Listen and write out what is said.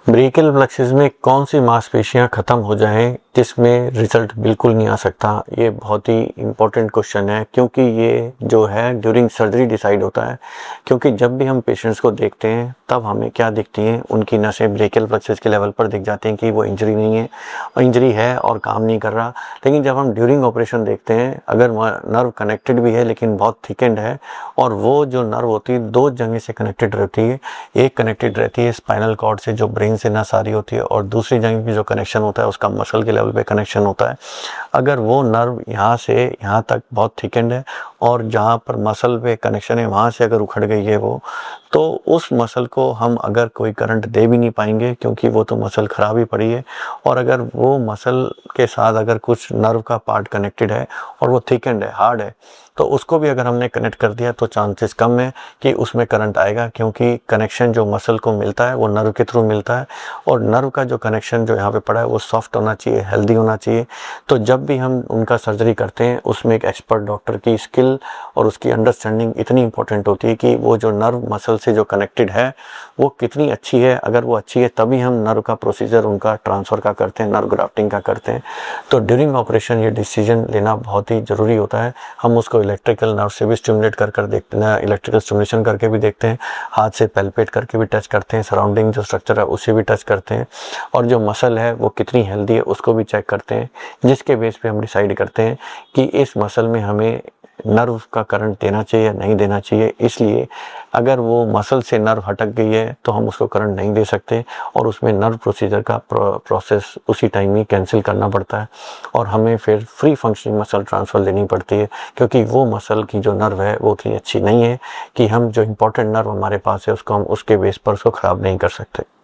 Brachial plexus में कौन सी मांसपेशियां खत्म हो जाएं जिसमें रिजल्ट बिल्कुल नहीं आ सकता, ये बहुत ही इम्पोर्टेंट क्वेश्चन है क्योंकि ये जो है ड्यूरिंग सर्जरी डिसाइड होता है। क्योंकि जब भी हम पेशेंट्स को देखते हैं तब हमें क्या दिखती हैं, उनकी नसें ब्रेकियल प्लेक्सस के लेवल पर दिख जाती हैं कि वो इंजरी नहीं है, इंजरी है और काम नहीं कर रहा। लेकिन जब हम ड्यूरिंग ऑपरेशन देखते हैं, अगर नर्व कनेक्टेड भी है लेकिन बहुत थिकेंड है और वो जो नर्व होती है दो जगह से कनेक्टेड रहती है, एक कनेक्टेड रहती है स्पाइनल कॉर्ड से जो ब्रेन से नस आ रही होती है और दूसरी जगह की जो कनेक्शन होता है उसका मसल के लेवल पे कनेक्शन होता है। अगर वो नर्व यहाँ से यहाँ तक बहुत थिकेंड है और जहाँ पर मसल पे कनेक्शन है वहाँ से अगर उखड़ गई है वो, तो उस मसल को हम अगर कोई करंट दे भी नहीं पाएंगे क्योंकि वो तो मसल ख़राब ही पड़ी है। और अगर वो मसल के साथ अगर कुछ नर्व का पार्ट कनेक्टेड है और वो थिकेंड है, हार्ड है, तो उसको भी अगर हमने कनेक्ट कर दिया तो चांसेस कम है कि उसमें करंट आएगा, क्योंकि कनेक्शन जो मसल को मिलता है वो नर्व के थ्रू मिलता है और नर्व का जो कनेक्शन जो यहाँ पे पड़ा है वो सॉफ्ट होना चाहिए, हेल्दी होना चाहिए। तो जब भी हम उनका सर्जरी करते हैं उसमें एक एक्सपर्ट डॉक्टर की स्किल और उसकी अंडरस्टैंडिंग इतनी इंपॉर्टेंट होती है कि वो जो नर्व मसल से जो कनेक्टेड है वो कितनी अच्छी है। अगर वो अच्छी है तभी हम नर्व का प्रोसीजर उनका ट्रांसफ़र का करते हैं, नर्व ग्राफ्टिंग का करते हैं। तो ड्यूरिंग ऑपरेशन ये डिसीजन लेना बहुत ही ज़रूरी होता है। हम उसको इलेक्ट्रिकल नर्व से भी स्टिमुलेट कर देखते हैं, इलेक्ट्रिकल स्टिमुलेशन करके भी देखते हैं, हाथ से पैल्पेट करके भी टच करते हैं, सराउंडिंग जो स्ट्रक्चर है उसे भी टच करते हैं और जो मसल है वो कितनी हेल्दी है उसको भी चेक करते हैं, जिसके बेस पे हम डिसाइड करते हैं कि इस मसल में हमें नर्व का करंट देना चाहिए या नहीं देना चाहिए। इसलिए अगर वो मसल से नर्व हटक गई है तो हम उसको करंट नहीं दे सकते और उसमें नर्व प्रोसीजर का प्रोसेस उसी टाइम ही कैंसिल करना पड़ता है और हमें फिर फ्री फंक्शनिंग मसल ट्रांसफ़र लेनी पड़ती है, क्योंकि वो मसल की जो नर्व है वो उतनी अच्छी नहीं है कि हम जो इम्पोर्टेंट नर्व हमारे पास है उसको हम उसके बेस पर उसको ख़राब नहीं कर सकते।